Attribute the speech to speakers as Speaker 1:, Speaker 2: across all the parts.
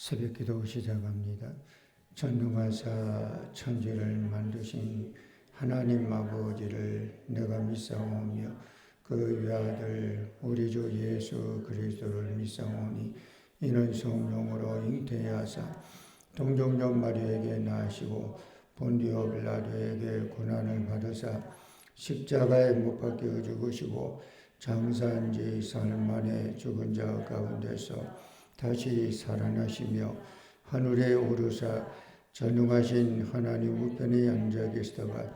Speaker 1: 새벽기도 시작합니다. 전능하사 천지를 만드신 하나님 아버지를 내가 믿사오며 그 외아들 우리 주 예수 그리스도를 믿사오니 이는 성령으로 잉태하사 동정녀 마리에게 나시고 본디오 빌라도에게 고난을 받으사 십자가에 못 박혀 죽으시고 장사한 지 사흘 만에 죽은 자 가운데서 다시 살아나시며 하늘에 오르사 전능하신 하나님 우편에 앉아 계시다가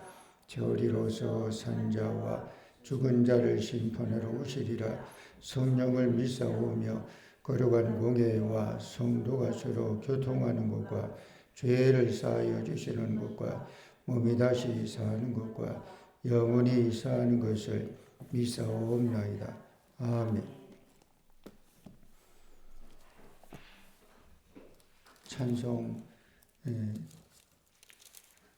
Speaker 1: 저리로서 산자와 죽은 자를 심판하러 오시리라. 성령을 믿사오며 거룩한 공예와 성도가 서로 교통하는 것과 죄를 사하여 주시는 것과 몸이 다시 사는 것과 영원히 사는 것을 믿사옵나이다. 아멘. 찬송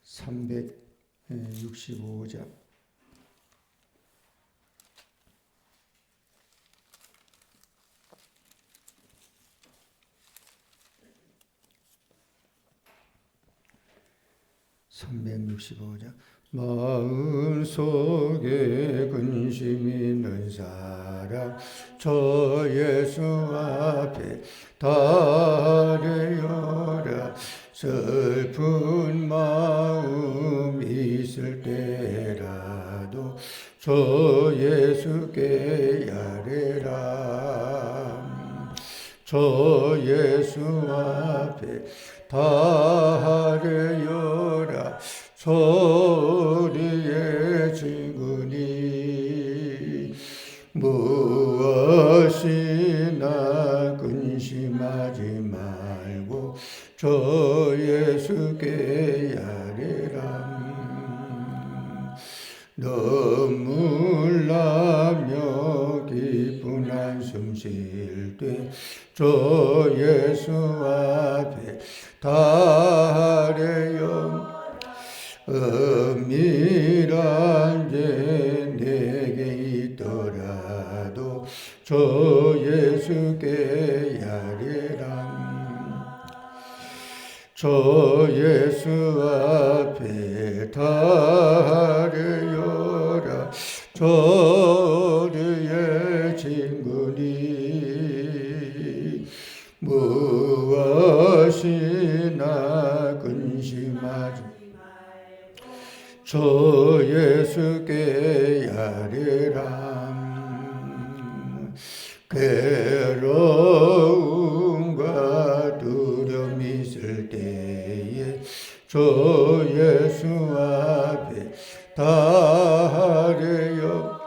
Speaker 1: 365장 마음속에 근심 있는 사람 저 예수 앞에 달려라. 슬픈 마음 있을 때라도 저 예수께 아뢰라. 저 예수 앞에 달려라. 소리에 지근이 무엇이나 근심하지 말고 저 예수께 아뢰라. 눈물 나며 깊은 한숨 쉴 때 저 예수 앞에 달려요. 은밀한 죄 내게 있더라도 저 예수께 아뢰라. 저 예수 앞에 달려라. 저리의 친구니 무엇이나 근심하지 저 예수께 아뢰라. 괴로움과 두려움 있을 때에 저 예수 앞에 달려요.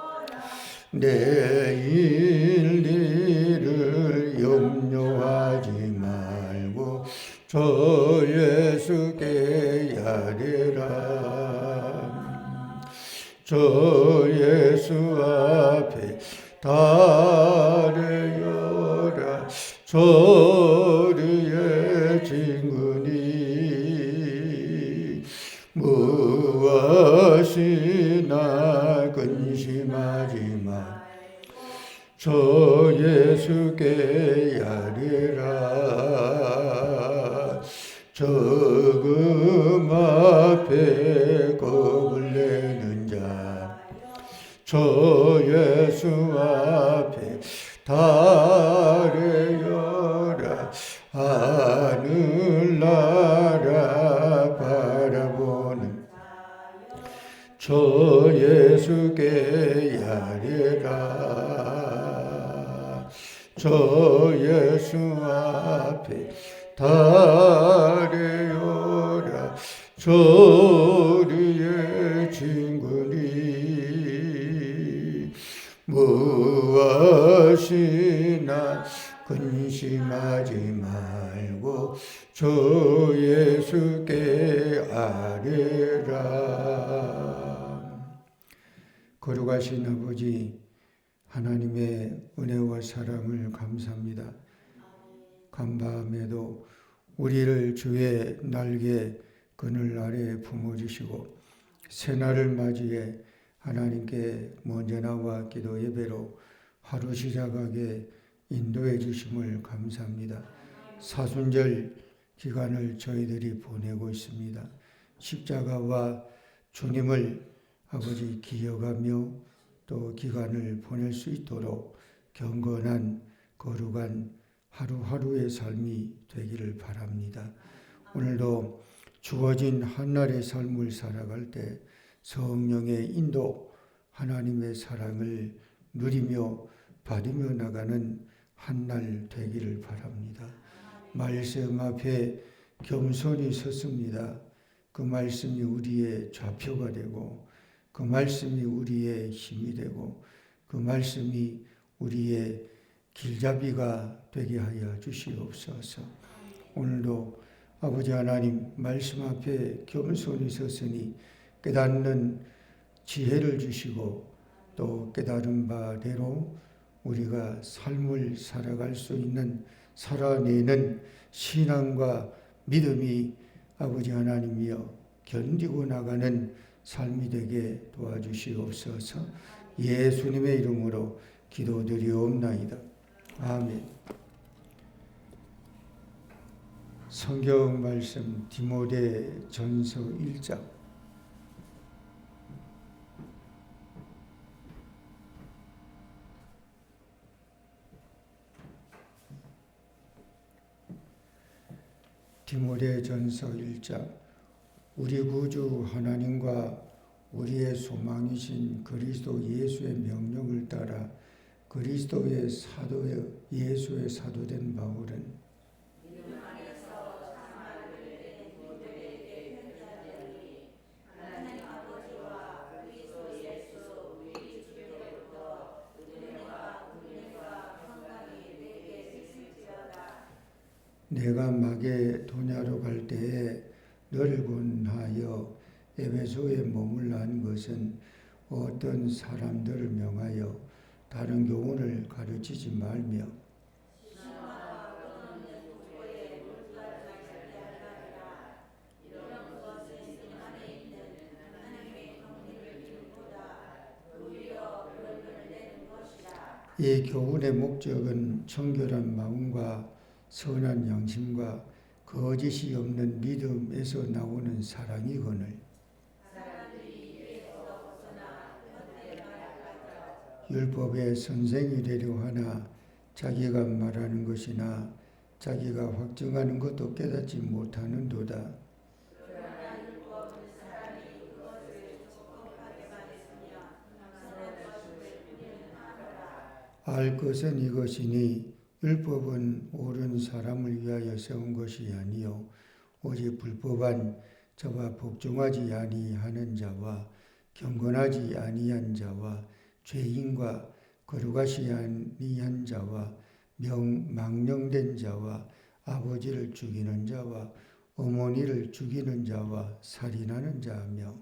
Speaker 1: 내일 일을 염려하지 말고 저 예수께 아뢰라. 저 예수 앞에 달려라. 저리의 친구니 무엇이나 근심하지 마. 저 예수께 아뢰라. 적음 앞에 겁을 내는 자 저 예수 앞에 달려라. 하늘나라 바라보는 저 예수께 아뢰라. 저 예수 앞에 달려라. 저리의 친구니 무엇이나 근심하지 말고 저 예수께 아뢰라. 거룩하신 아버지 하나님의 은혜와 사랑을 감사합니다. 간밤에도 우리를 주의 날개 그늘 아래 품어주시고 새날을 맞이해 하나님께 먼저 나와 기도 예배로 하루 시작하게 인도해 주심을 감사합니다. 사순절 기간을 저희들이 보내고 있습니다. 십자가와 주님을 아버지 기억하며 또 기간을 보낼 수 있도록 경건한 거룩한 하루하루의 삶이 되기를 바랍니다. 오늘도 주어진 한날의 삶을 살아갈 때 성령의 인도, 하나님의 사랑을 누리며 받으며 나가는 한날 되기를 바랍니다. 말씀 앞에 겸손히 섰습니다. 그 말씀이 우리의 좌표가 되고 그 말씀이 우리의 힘이 되고 그 말씀이 우리의 길잡이가 되게 하여 주시옵소서. 오늘도 아버지 하나님 말씀 앞에 겸손히 섰으니 깨닫는 지혜를 주시고 또 깨달은 바대로 우리가 삶을 살아갈 수 있는 살아내는 신앙과 믿음이 아버지 하나님이여 견디고 나가는 삶이 되게 도와주시옵소서. 예수님의 이름으로 기도드리옵나이다. 아멘. 성경 말씀 디모데전서 1장 디모데전서 1장 우리 구주 하나님과 우리의 소망이신 그리스도 예수의 명령을 따라 그리스도의 사도의 예수의 사도된 바울은 내가 마게도냐로 갈 때에 너를 권하여 에베소에 머물러한 것은 어떤 사람들을 명하여 다른 교훈을 가르치지 말며 이 교훈의 목적은 청결한 마음과 선한 양심과 거짓이 없는 믿음에서 나오는 사랑이거늘 율법의 선생이 되려 하나 자기가 말하는 것이나 자기가 확증하는 것도 깨닫지 못하는도다. 알 것은 이것이니 율법은 옳은 사람을 위하여 세운 것이 아니요 오직 불법한 자와 복종하지 아니하는 자와 경건하지 아니한 자와 죄인과 거룩하지 아니한 자와 망령된 자와 아버지를 죽이는 자와 어머니를 죽이는 자와 살인하는 자며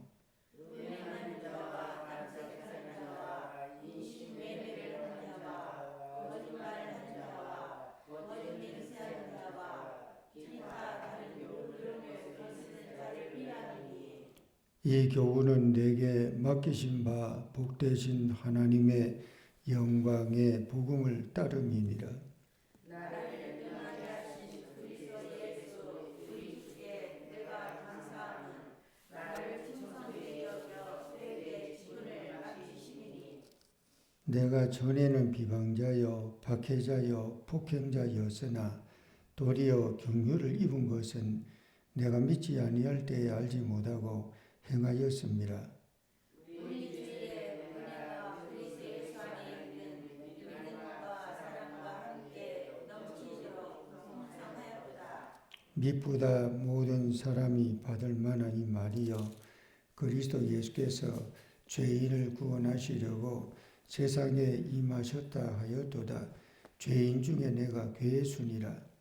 Speaker 1: 이 교훈은 내게 맡기신 바 복되신 하나님의 영광의 복음을 따름이니라. 내가 전에는 비방자여 박해자여 폭행자였으나 도리어 경륜을 입은 것은 내가 믿지 아니할 때에 알지 못하고 행하였습니다. 미쁘다 모든 사람이 받을 만한 이 말이여 그리스도 예수께서 죄인을 구원하시려고 세상에 임하셨다 하였도다. 죄인 중에 내가 괴순이라.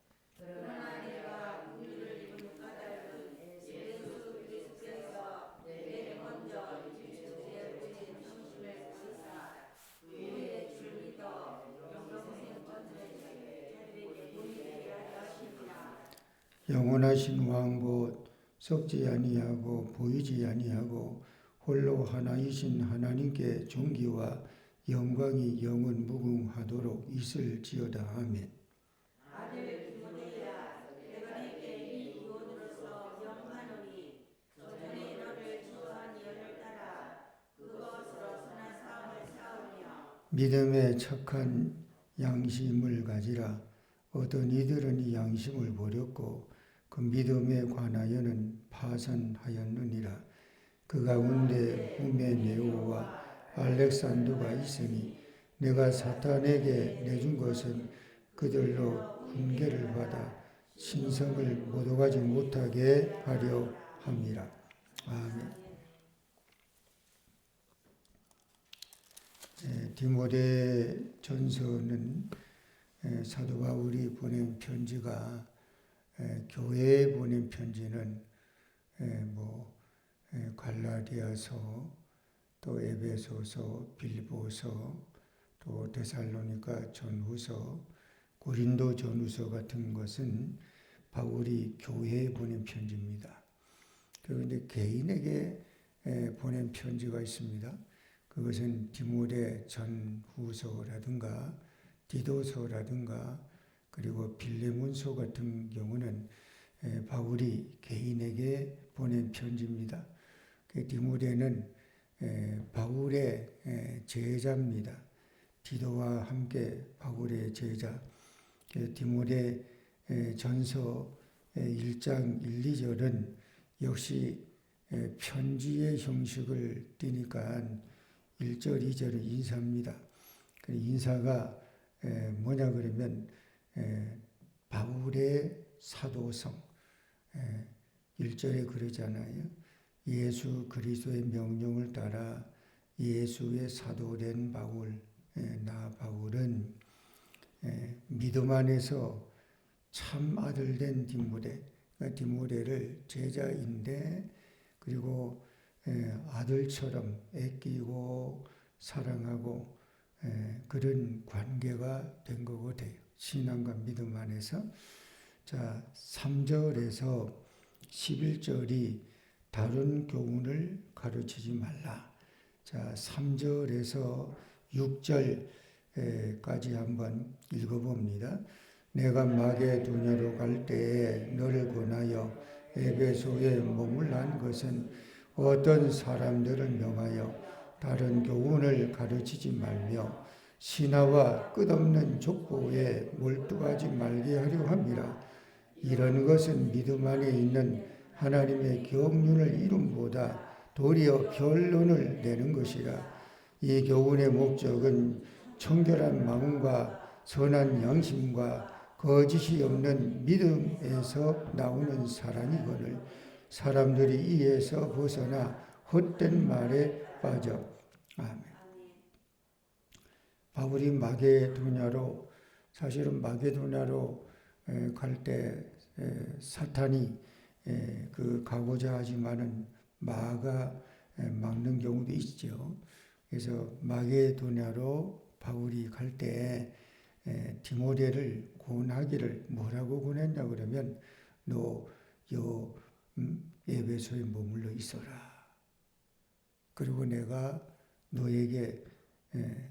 Speaker 1: 영원하신 왕보 썩지 아니하고 보이지 아니하고 홀로 하나이신 하나님께 존귀와 영광이 영원 무궁하도록 있을지어다. 아멘. 믿음에 착한 양심을 가지라. 어떤 이들은 이 양심을 버렸고 그 믿음에 관하여는 파산하였느니라. 그 가운데 후메네오와 알렉산더가 있으니 내가 사탄에게 내준 것은 그들로 훈계를 받아 신성을 못 오가지 못하게 하려 함이라. 아멘. 디모데 전서는 사도 바울이 보낸 편지가 교회에 보낸 편지는 갈라디아서, 또 에베소서, 빌보서, 또 데살로니가 전후서, 고린도 전후서 같은 것은 바울이 교회에 보낸 편지입니다. 그런데 개인에게 보낸 편지가 있습니다. 그것은 디모데 전후서라든가 디도서라든가 그리고 빌레몬서 같은 경우는 바울이 개인에게 보낸 편지입니다. 디모데는 바울의 제자입니다. 디도와 함께 바울의 제자. 디모데 전서 1장 1, 2절은 역시 편지의 형식을 띠니까 1절, 2절은 인사입니다. 인사가 뭐냐 그러면 바울의 사도성, 1절에 그러잖아요. 예수 그리스도의 명령을 따라 예수의 사도된 바울, 나 바울은 믿음 안에서 참 아들된 디모데, 디모데를 제자인데 그리고 아들처럼 아끼고 사랑하고 그런 관계가 된 거고 돼요. 신앙과 믿음 안에서. 자, 3절에서 11절이 다른 교훈을 가르치지 말라. 자, 3절에서 6절까지 한번 읽어봅니다. 내가 마게도냐로 갈 때에 너를 권하여 에베소에 머물란 것은 어떤 사람들을 명하여 다른 교훈을 가르치지 말며 신하와 끝없는 족보에 몰두하지 말게 하려 함이라. 이런 것은 믿음 안에 있는 하나님의 경륜을 이름보다 도리어 결론을 내는 것이라. 이 교훈의 목적은 청결한 마음과 선한 양심과 거짓이 없는 믿음에서 나오는 사랑이거늘 사람들이 이에서 벗어나 헛된 말에 빠져. 아멘. 바울이 마게도냐로, 사실은 마게도냐로 갈 때 사탄이 가고자 하지만은 마가 막는 경우도 있죠. 그래서 마게도냐로 바울이 갈 때 디모데를 권하기를 뭐라고 권했냐 그러면 너 에베소에 머물러 있어라. 그리고 내가 너에게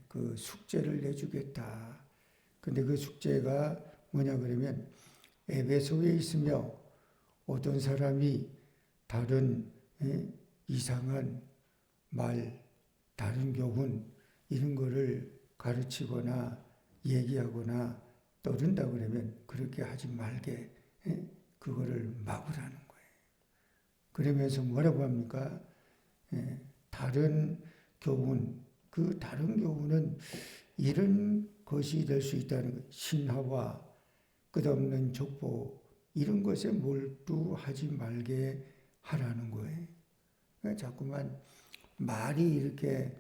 Speaker 1: 그 숙제를 내주겠다. 근데 그 숙제가 뭐냐 그러면 에베소에 있으며 어떤 사람이 다른 이상한 말, 다른 교훈 이런 거를 가르치거나 얘기하거나 떠든다 그러면 그렇게 하지 말게 그거를 막으라는 거예요. 그러면서 뭐라고 합니까? 다른 교훈, 그 다른 교훈은 이런 것이 될 수 있다는 거예요. 신하와 끝없는 족보 이런 것에 몰두하지 말게 하라는 거예요. 자꾸만 말이 이렇게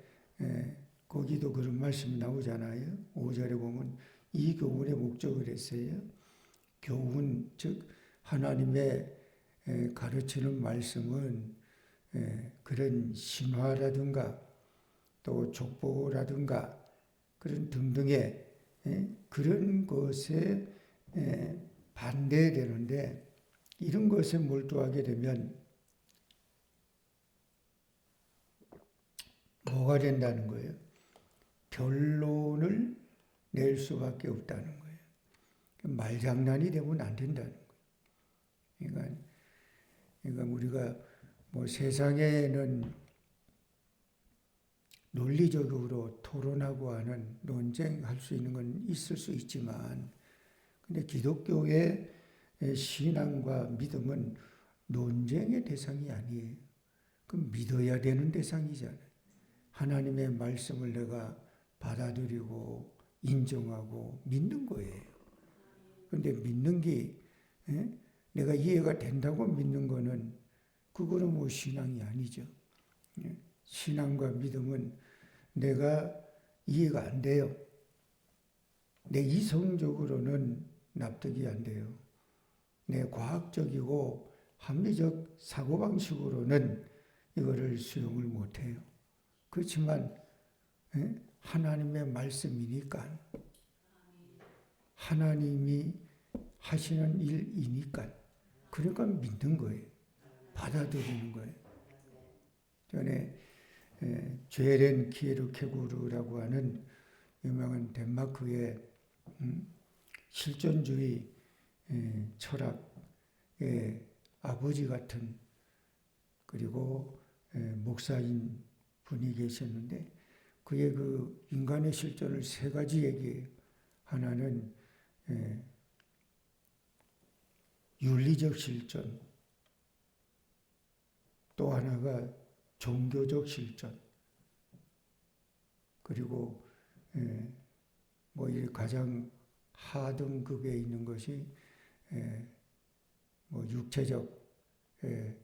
Speaker 1: 거기도 그런 말씀이 나오잖아요. 5절에 보면 이 교훈의 목적을 했어요. 교훈 즉 하나님의 가르치는 말씀은 그런 신화라든가 또 족보라든가 그런 등등의 그런 것에 반대되는데 이런 것에 몰두하게 되면 뭐가 된다는 거예요? 결론을 낼 수밖에 없다는 거예요. 말장난이 되면 안 된다는 거예요. 그러니까 우리가 뭐 세상에는 논리적으로 토론하고 하는 논쟁할 수 있는 건 있을 수 있지만, 근데 기독교의 신앙과 믿음은 논쟁의 대상이 아니에요. 그럼 믿어야 되는 대상이잖아요. 하나님의 말씀을 내가 받아들이고 인정하고 믿는 거예요. 그런데 믿는 게 내가 이해가 된다고 믿는 거는 그거는 뭐 신앙이 아니죠. 신앙과 믿음은 내가 이해가 안 돼요. 내 이성적으로는 납득이 안 돼요. 내 과학적이고 합리적 사고방식으로는 이거를 수용을 못해요. 그렇지만 하나님의 말씀이니까, 하나님이 하시는 일이니까, 그러니까 믿는 거예요. 받아들이는 거예요. 전에 죄렌 키에르케고르라고 하는 유명한 덴마크의 실존주의 철학의 아버지 같은, 그리고 목사인 분이 계셨는데, 그의 그 인간의 실존을 세 가지 얘기해요. 하나는 윤리적 실존, 또 하나가 종교적 실존, 그리고 뭐 가장 하등급에 있는 것이 뭐 육체적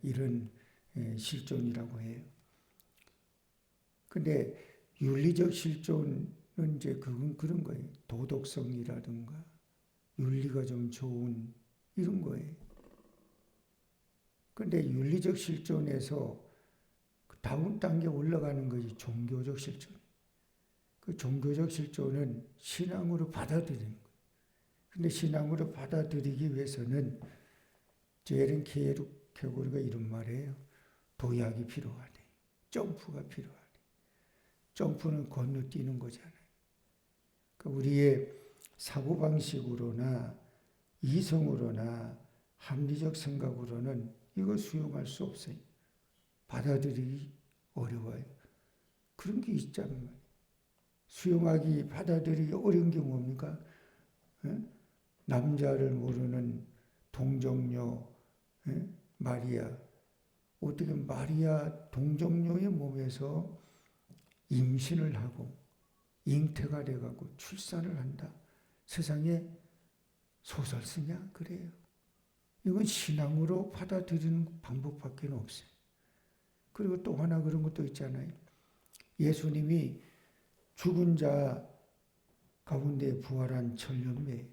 Speaker 1: 이런 실존이라고 해요. 근데 윤리적 실존은 이제 그건 그런 거예요. 도덕성이라든가 윤리가 좀 좋은 이런 거예요. 근데 윤리적 실존에서 다음 단계 올라가는 것이 종교적 실존. 그 종교적 실존은 신앙으로 받아들이는 거예요. 근데 신앙으로 받아들이기 위해서는 제렌 키에르케고르가 이런 말이에요. 도약이 필요하대. 점프가 필요하대. 점프는 건너뛰는 거잖아요. 그러니까 우리의 사고방식으로나 이성으로나 합리적 생각으로는 이걸 수용할 수 없어요. 받아들이기 어려워요. 그런 게 있잖아요. 수용하기, 받아들이기 어려운 게 뭡니까? 남자를 모르는 동정녀 마리아. 어떻게 마리아 동정녀의 몸에서 임신을 하고 잉태가 돼가고 출산을 한다. 세상에 소설 쓰냐? 그래요. 이건 신앙으로 받아들이는 방법밖에 없어요. 그리고 또 하나 그런 것도 있잖아요. 예수님이 죽은 자 가운데 부활한 천년매.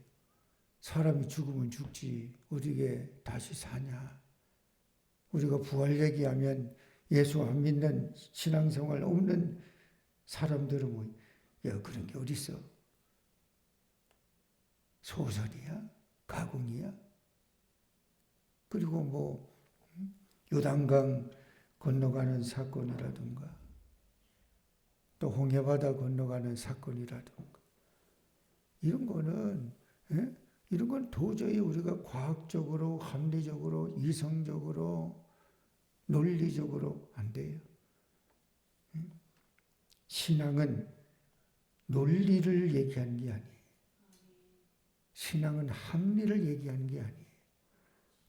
Speaker 1: 사람이 죽으면 죽지 어디게 다시 사냐. 우리가 부활 얘기하면 예수 안 믿는 신앙생활 없는 사람들은 뭐, 야, 그런 게 어딨어? 소설이야? 가공이야? 그리고 뭐 요단강 건너가는 사건이라든가 또 홍해바다 건너가는 사건이라든가 이런 거는 이런 건 도저히 우리가 과학적으로, 합리적으로, 이성적으로, 논리적으로 안 돼요. 신앙은 논리를 얘기하는 게 아니에요. 신앙은 합리를 얘기하는 게 아니에요.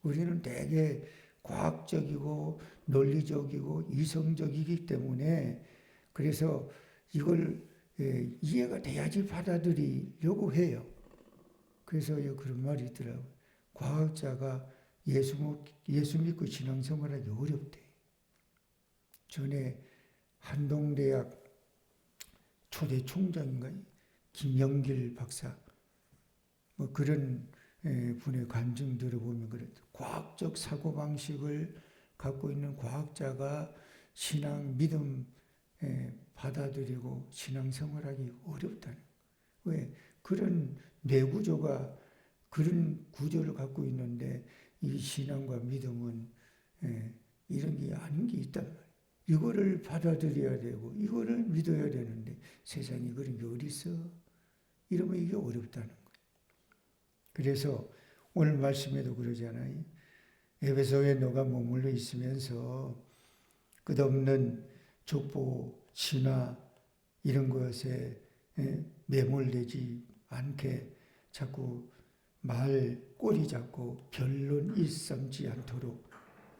Speaker 1: 우리는 되게 과학적이고 논리적이고 이성적이기 때문에 그래서 이걸 이해가 돼야지 받아들이려고 해요. 그래서 그런 말이 있더라고요. 과학자가 예수 믿고 신앙생활하기 어렵대. 전에 한동대학 초대 총장인가요? 김영길 박사 뭐 그런 분의 간증 들어보면 그래도 과학적 사고방식을 갖고 있는 과학자가 신앙, 믿음 받아들이고 신앙생활하기 어렵다는 거예요. 왜? 그런 뇌구조가 그런 구조를 갖고 있는데 이 신앙과 믿음은 이런 게 아닌 게 있단 말이에요. 이거를 받아들여야 되고 이거를 믿어야 되는데 세상에 그런 게 어디 있어? 이러면 이게 어렵다는 거예요. 그래서 오늘 말씀에도 그러잖아요. 에베소에 너가 머물러 있으면서 끝없는 족보, 신화, 이런 것에 매몰되지 않게 자꾸 말 꼬리 잡고 변론 일삼지 않도록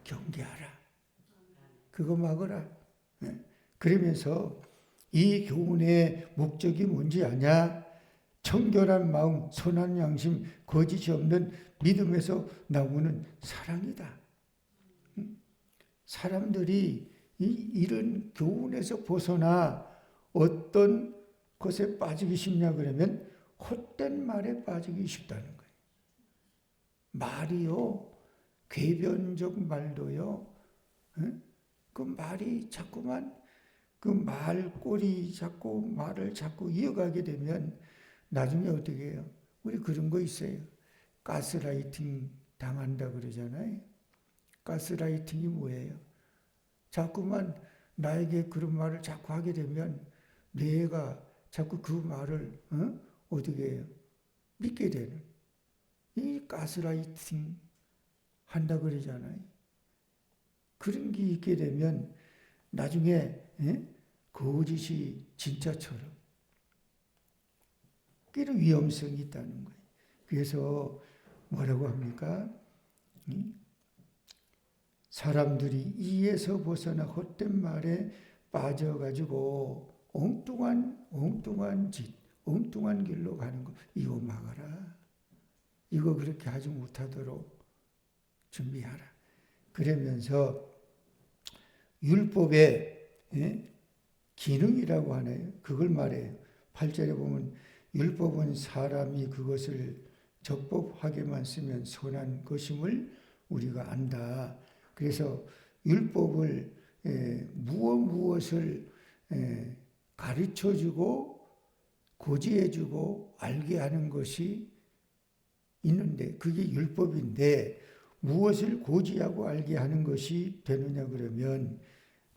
Speaker 1: 경계하라. 그거 막으라. 그러면서 이 교훈의 목적이 뭔지 아냐? 청결한 마음, 선한 양심, 거짓이 없는 믿음에서 나오는 사랑이다. 사람들이 이런 교훈에서 벗어나 어떤 것에 빠지기 쉽냐 그러면 헛된 말에 빠지기 쉽다는 거예요. 말이요, 궤변적 말도요, 그 말이 자꾸만 그 말꼬리 자꾸 말을 자꾸 이어가게 되면 나중에 어떻게 해요? 우리 그런 거 있어요. 가스라이팅 당한다 그러잖아요. 가스라이팅이 뭐예요? 자꾸만 나에게 그런 말을 자꾸 하게 되면 뇌가 자꾸 그 말을 어떻게 해요? 믿게 되는. 이 가스라이팅 한다 그러잖아요. 그런 게 있게 되면 나중에 거짓이 진짜처럼 그런 위험성이 있다는 거예요. 그래서 뭐라고 합니까? 사람들이 이에서 벗어나 헛된 말에 빠져가지고 엉뚱한 짓, 엉뚱한 길로 가는 거 이거 막아라. 이거 그렇게 하지 못하도록 준비하라. 그러면서 율법의 기능이라고 하나요? 그걸 말해요. 8절에 보면 율법은 사람이 그것을 적법하게만 쓰면 선한 것임을 우리가 안다. 그래서 율법을 무엇을 가르쳐주고 고지해주고 알게 하는 것이 있는데 그게 율법인데 무엇을 고지하고 알게 하는 것이 되느냐 그러면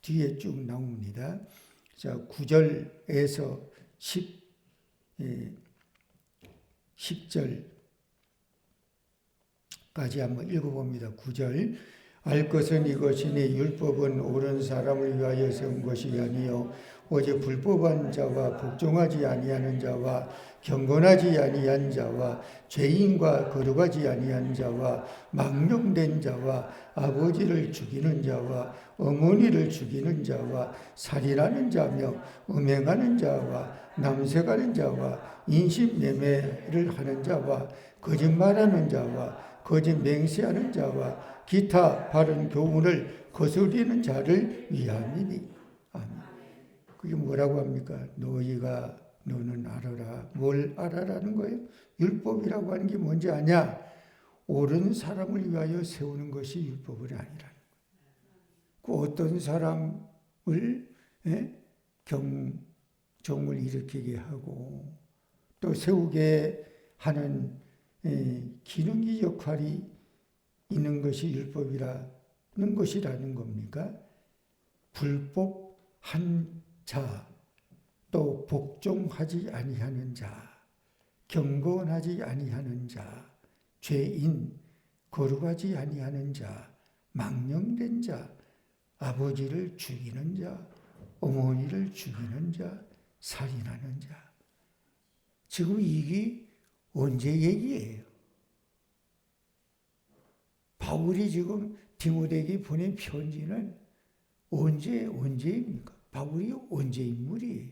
Speaker 1: 뒤에 쭉 나옵니다. 자, 9절에서 10절까지 한번 읽어봅니다. 9절 알 것은 이것이니 율법은 옳은 사람을 위하여 세운 것이 아니요 오직 불법한 자와 복종하지 아니하는 자와 경건하지 아니한 자와 죄인과 거룩하지 아니한 자와 망령된 자와 아버지를 죽이는 자와 어머니를 죽이는 자와 살인하는 자며 음행하는 자와 남색하는 자와 인신매매를 하는 자와 거짓말하는 자와 거짓 맹세하는 자와 기타 바른 교훈을 거스리는 자를 위함이니. 아멘. 그게 뭐라고 합니까? 너는 알아라. 뭘 알아라는 거예요? 율법이라고 하는 게 뭔지 아냐? 옳은 사람을 위하여 세우는 것이 율법이 아니라는 거예요. 그 어떤 사람을 경종을 일으키게 하고 또 세우게 하는 기능의 역할이 있는 것이 율법이라는 것이라는 겁니까? 불법한 자, 또 복종하지 아니하는 자, 경건하지 아니하는 자, 죄인, 거룩하지 아니하는 자, 망령된 자, 아버지를 죽이는 자, 어머니를 죽이는 자, 살인하는 자. 지금 이게 언제 얘기예요? 바울이 지금 디모데에게 보낸 편지는 언제입니까? 바울이 언제 인물이에요?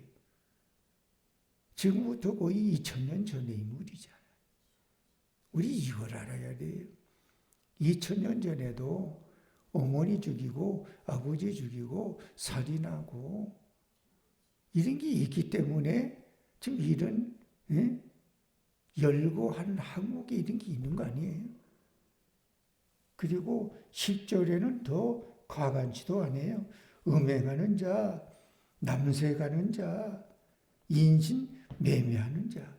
Speaker 1: 지금부터 거의 2000년 전의 인물이잖아요. 우리 이걸 알아야 돼요. 2000년 전에도 어머니 죽이고 아버지 죽이고 살인하고 이런 게 있기 때문에 지금 이런 열고한 항목에 이런 게 있는 거 아니에요? 그리고 10절에는 더 과간지도 않아요. 음행하는 자, 남색하는 자, 인신 매매하는 자.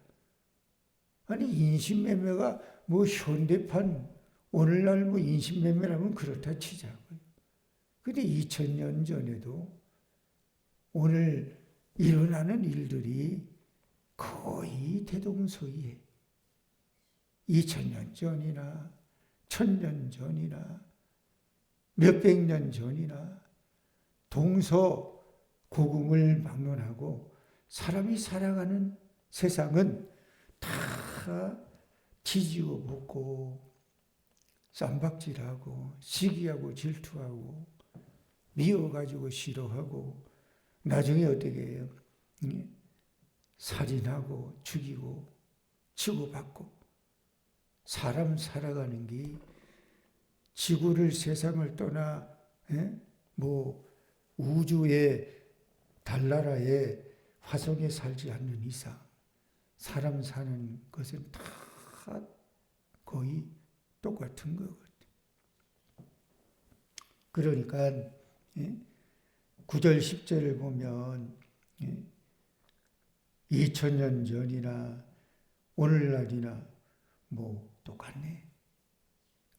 Speaker 1: 아니 인신 매매가 뭐 현대판 오늘날 뭐 인신 매매라면 그렇다 치자고요. 근데 2000년 전에도 오늘 일어나는 일들이 거의 대동소이해. 2000년 전이나 1000년 전이나 몇백 년 전이나 동서 고궁을 막론하고 사람이 살아가는 세상은 다 뒤지고 볶고 쌈박질하고 시기하고 질투하고 미워가지고 싫어하고 나중에 어떻게 해요? 살인하고 죽이고 치고받고 사람 살아가는 게 지구를 세상을 떠나 뭐 우주의 달나라의 화성에 살지 않는 이상 사람 사는 것은 다 거의 똑같은 것 같아요. 그러니까 9절 10절을 보면 2000년 전이나 오늘날이나 뭐 똑같네.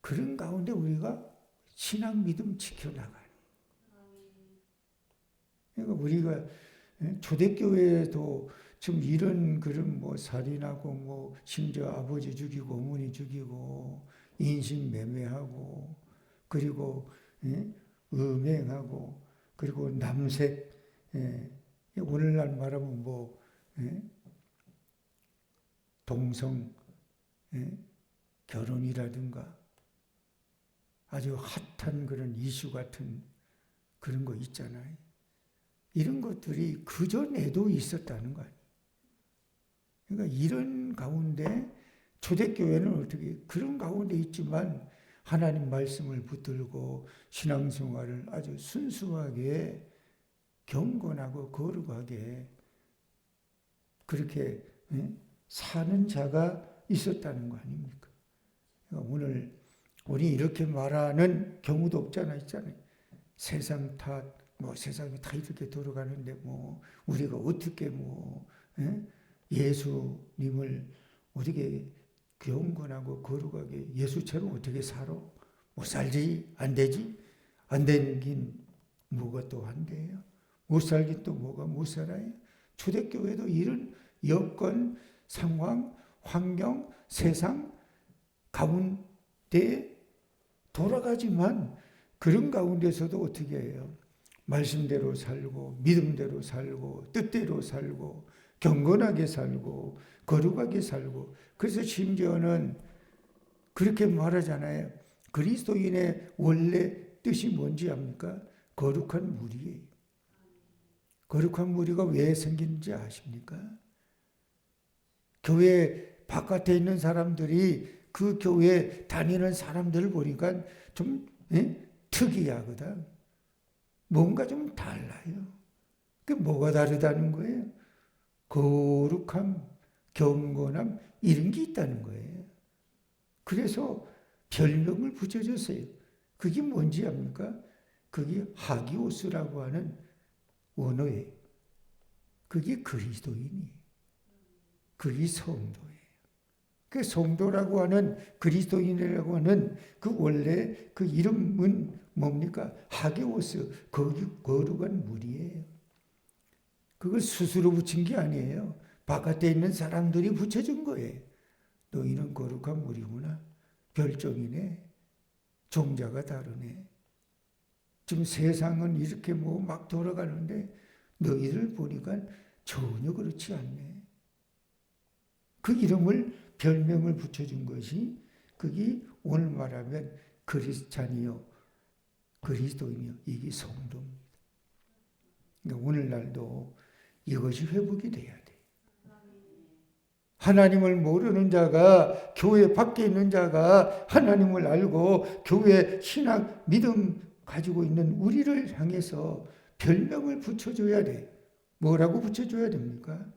Speaker 1: 그런 가운데 우리가 신앙 믿음 지켜나가는. 그러니까 우리가 초대교회에도 지금 이런 그런 뭐 살인하고 뭐 심지어 아버지 죽이고 어머니 죽이고 인신매매하고 그리고 음행하고 그리고 남색 오늘날 말하면 뭐 동성 결혼이라든가 아주 핫한 그런 이슈 같은 그런 거 있잖아요. 이런 것들이 그전에도 있었다는 거 아니에요. 그러니까 이런 가운데 초대교회는 어떻게 그런 가운데 있지만 하나님 말씀을 붙들고 신앙생활을 아주 순수하게 경건하고 거룩하게 그렇게 사는 자가 있었다는 거 아닙니까? 그러니까 오늘 우리 이렇게 말하는 경우도 없잖아요. 세상 탓, 뭐 세상이 다 이렇게 돌아가는데 뭐 우리가 어떻게 뭐 예수님을 어떻게 경건하고 거룩하게 예수처럼 어떻게 살아? 못 살지? 안 되지? 안 되는 긴 뭐가 또 안 돼요? 못 살긴 또 뭐가 못 살아요? 초대교회도 이런 여건, 상황, 환경, 세상 가운데 돌아가지만 그런 가운데서도 어떻게 해요? 말씀대로 살고 믿음대로 살고 뜻대로 살고 경건하게 살고 거룩하게 살고 그래서 심지어는 그렇게 말하잖아요. 그리스도인의 원래 뜻이 뭔지 압니까? 거룩한 무리예요. 거룩한 무리가 왜 생기는지 아십니까? 교회 바깥에 있는 사람들이 그 교회 다니는 사람들을 보니까 좀 특이하거든. 뭔가 좀 달라요. 그게 뭐가 다르다는 거예요? 거룩함, 경건함 이런 게 있다는 거예요. 그래서 별명을 붙여줬어요. 그게 뭔지 압니까? 그게 하기오스라고 하는 원어예요. 그게 그리스도인이에요. 그게 성도예요. 그 성도라고 하는 그리스도인이라고 하는 그 원래 그 이름은 뭡니까? 하기오스, 거룩한 무리예요. 그걸 스스로 붙인 게 아니에요. 바깥에 있는 사람들이 붙여준 거예요. 너희는 거룩한 무리구나. 별종이네. 종자가 다르네. 지금 세상은 이렇게 뭐 막 돌아가는데 너희를 보니까 전혀 그렇지 않네. 그 이름을 별명을 붙여준 것이 그게 오늘 말하면 크리스찬이요. 그리스도인이요. 이게 성도입니다. 그러니까 오늘날도 이것이 회복이 돼야 돼. 하나님을 모르는 자가 교회 밖에 있는 자가 하나님을 알고 교회 신앙 믿음 가지고 있는 우리를 향해서 별명을 붙여줘야 돼. 뭐라고 붙여줘야 됩니까?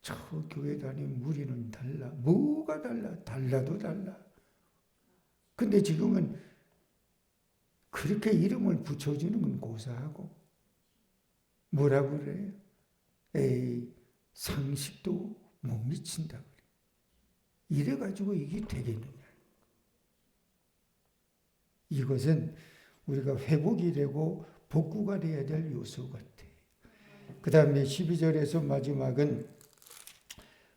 Speaker 1: 저 교회 다니는 무리는 달라. 뭐가 달라? 달라도 달라. 근데 지금은 그렇게 이름을 붙여주는 건 고사하고 뭐라고 그래요? 에이 상식도 못 미친다 그래. 이래가지고 이게 되겠느냐. 이것은 우리가 회복이 되고 복구가 돼야 될 요소 같아. 그 다음에 12절에서 마지막은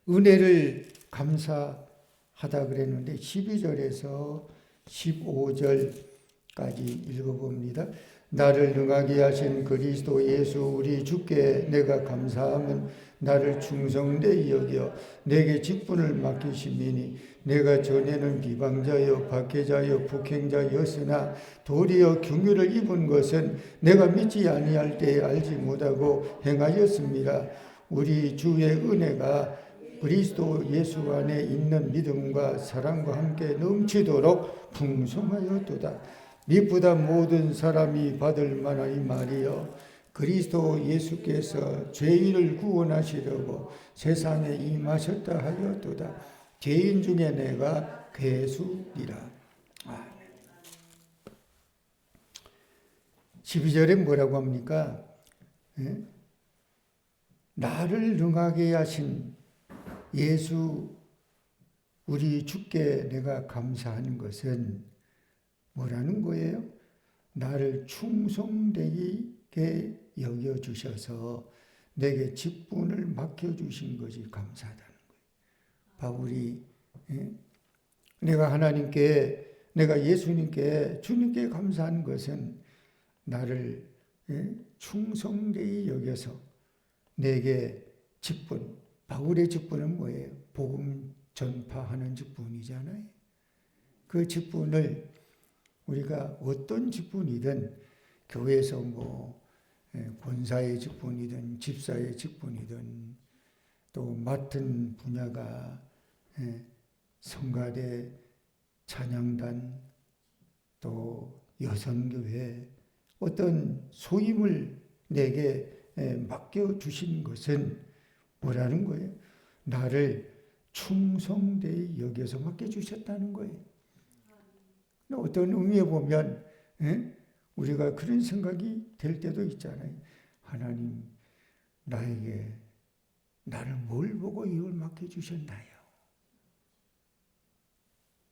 Speaker 1: 은혜를 감사하다 그랬는데 12절에서 15절까지 읽어봅니다. 나를 능하게 하신 그리스도 예수 우리 주께 내가 감사함은 나를 충성되이 여겨 내게 직분을 맡기심이니 내가 전에는 비방자여 박해자여 북행자였으나 도리어 긍휼을 입은 것은 내가 믿지 아니할 때에 알지 못하고 행하였습니다. 우리 주의 은혜가 그리스도 예수 안에 있는 믿음과 사랑과 함께 넘치도록 풍성하였도다. 미쁘다 모든 사람이 받을 만한 이 말이여 그리스도 예수께서 죄인을 구원하시려고 세상에 임하셨다 하였도다. 죄인 중에 내가 괴수니라. 아멘. 12절에 뭐라고 합니까? 나를 능하게 하신 예수 우리 주께 내가 감사하는 것은 뭐라는 거예요? 나를 충성되게 여겨주셔서 내게 직분을 맡겨주신 것이 감사하다는 거예요. 바울이 내가 하나님께 내가 예수님께 주님께 감사한 것은 나를 충성되게 여겨서 내게 직분, 바울의 직분은 뭐예요? 복음 전파하는 직분이잖아요. 그 직분을 우리가 어떤 직분이든 교회에서 권사의 직분이든 집사의 직분이든 또 맡은 분야가 성가대, 찬양단, 또 여성교회 어떤 소임을 내게 맡겨주신 것은 뭐라는 거예요? 나를 충성되이 여겨서 맡겨주셨다는 거예요. 어떤 의미에 보면 우리가 그런 생각이 될 때도 있잖아요. 하나님 나에게 나를 뭘 보고 이걸 맡겨주셨나요?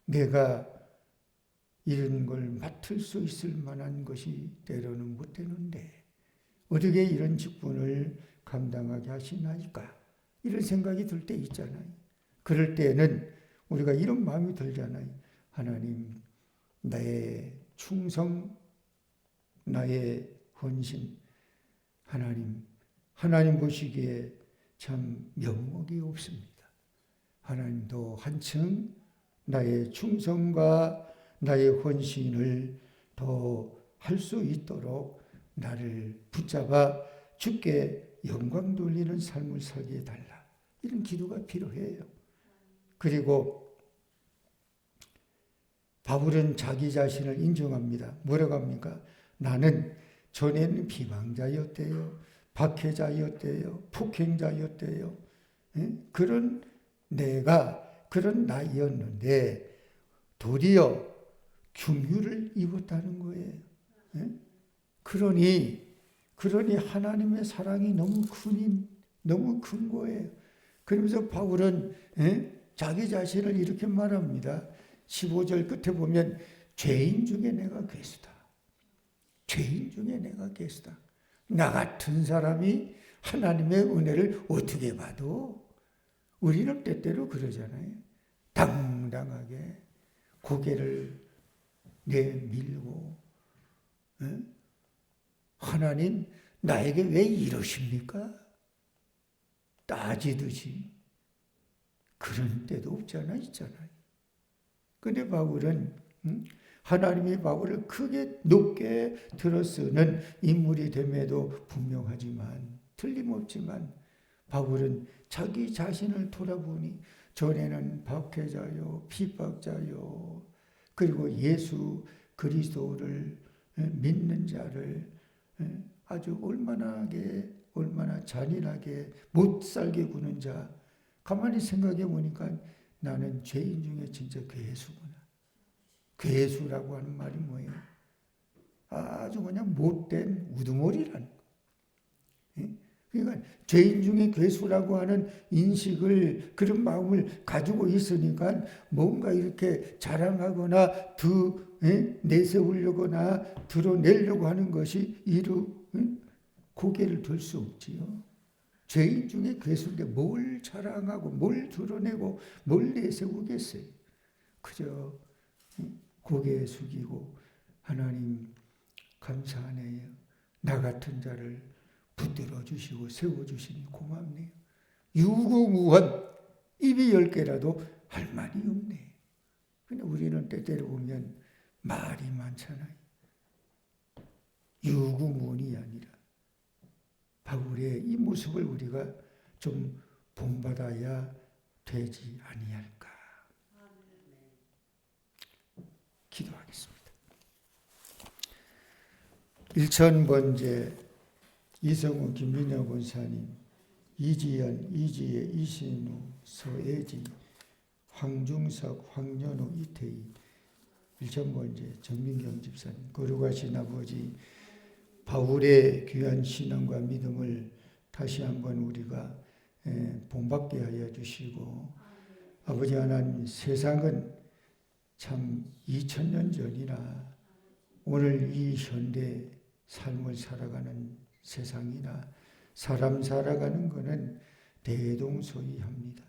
Speaker 1: 내가 이런 걸 맡을 수 있을 만한 것이 때로는 못 되는데 어떻게 이런 직분을 감당하게 하시나이까? 이런 생각이 들 때 있잖아요. 그럴 때는 우리가 이런 마음이 들잖아요. 하나님, 나의 충성, 나의 헌신, 하나님 보시기에 참 면목이 없습니다. 하나님도 한층 나의 충성과 나의 헌신을 더 할 수 있도록 나를 붙잡아 주께 영광 돌리는 삶을 살게 해달라. 이런 기도가 필요해요. 그리고 바울은 자기 자신을 인정합니다. 뭐라고 합니까? 나는 전에는 비방자였대요. 박해자였대요. 폭행자였대요. 그런 나이였는데 도리어 긍휼을 입었다는 거예요. 그러니 하나님의 사랑이 너무 큰 거예요. 그러면서 바울은 자기 자신을 이렇게 말합니다. 15절 끝에 보면 죄인 중에 내가 괴수다. 죄인 중에 내가 괴수다. 나 같은 사람이 하나님의 은혜를 어떻게 봐도 우리는 때때로 그러잖아요. 당당하게 고개를 내밀고 하나님 나에게 왜 이러십니까? 따지듯이 그런 때도 없잖아 있잖아요. 근데 바울은 하나님이 바울을 크게 높게 들어쓰는 인물이 됨에도 분명하지만 틀림없지만 바울은 자기 자신을 돌아보니 전에는 박해자요 핍박자요 그리고 예수 그리스도를 믿는 자를 아주 얼마나 잔인하게 못 살게 구는 자 가만히 생각해 보니까 나는 죄인 중에 진짜 괴수구나. 괴수라고 하는 말이 뭐예요? 아주 그냥 못된 우두머리라는 거. 그러니까 죄인 중에 괴수라고 하는 인식을 그런 마음을 가지고 있으니까 뭔가 이렇게 자랑하거나 내세우려거나 드러내려고 하는 것이 고개를 들 수 없지요. 죄인 중에 괴수인데 뭘 자랑하고 뭘 드러내고 뭘 내세우겠어요. 그저 고개 숙이고 하나님 감사하네요. 나 같은 자를 붙들어 주시고 세워 주시니 고맙네요. 유구무원, 입이 10개라도 할 말이 없네. 근데 우리는 때때로 보면 말이 많잖아요. 유구무원이 아니라 바울의 이 모습을 우리가 좀 본받아야 되지 아니할까. 기도하겠습니다. 일천번제 이성우 김민영 권사님, 이지연, 이지혜, 이신우, 서예지, 황중석, 황연우, 이태희, 일천번제 정민경 집사님, 거룩하신 아버지, 바울의 귀한 신앙과 믿음을 다시 한번 우리가 본받게 하여 주시고, 아버지 하나님, 세상은 참 2000년 전이나 오늘 이 현대 삶을 살아가는 세상이나 사람 살아가는 것은 대동소이합니다.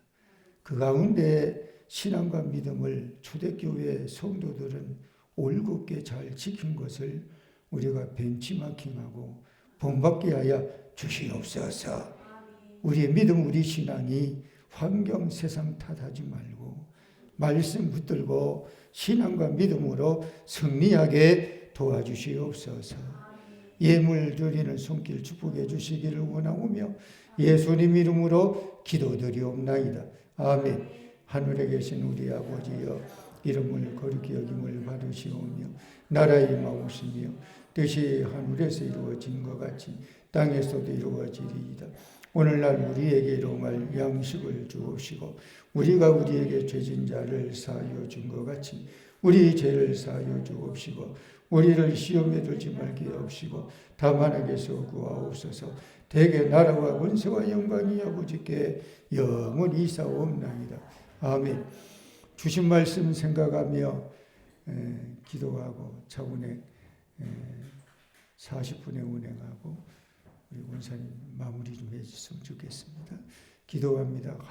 Speaker 1: 그 가운데 신앙과 믿음을 초대교회 성도들은 올곧게 잘 지킨 것을 우리가 벤치마킹하고 본받게 하여 주시옵소서. 우리의 믿음, 우리 신앙이 환경, 세상 탓하지 말고 말씀 붙들고 신앙과 믿음으로 승리하게 도와주시옵소서. 예물 드리는 손길 축복해 주시기를 원하오며 예수님 이름으로 기도드리옵나이다. 아멘. 하늘에 계신 우리 아버지여, 이름을 거룩히 여김을 받으시오며 나라의 임하옵시며 뜻이 하늘에서 이루어진 것 같이 땅에서도 이루어지리이다. 오늘날 우리에게 일용할 양식을 주옵시고 우리가 우리에게 죄진 자를 사하여 준 것 같이 우리 죄를 사하여 주옵시고 우리를 시험에 들지 말게 하옵시고 다만 악에서 구하옵소서. 대개 나라와 권세와 영광이 아버지께 영원히 있사옵나이다. 아멘. 주신 말씀 생각하며 기도하고 차분히 40분의 운행하고 우리 원사님 마무리 좀 해주셨으면 좋겠습니다. 기도합니다.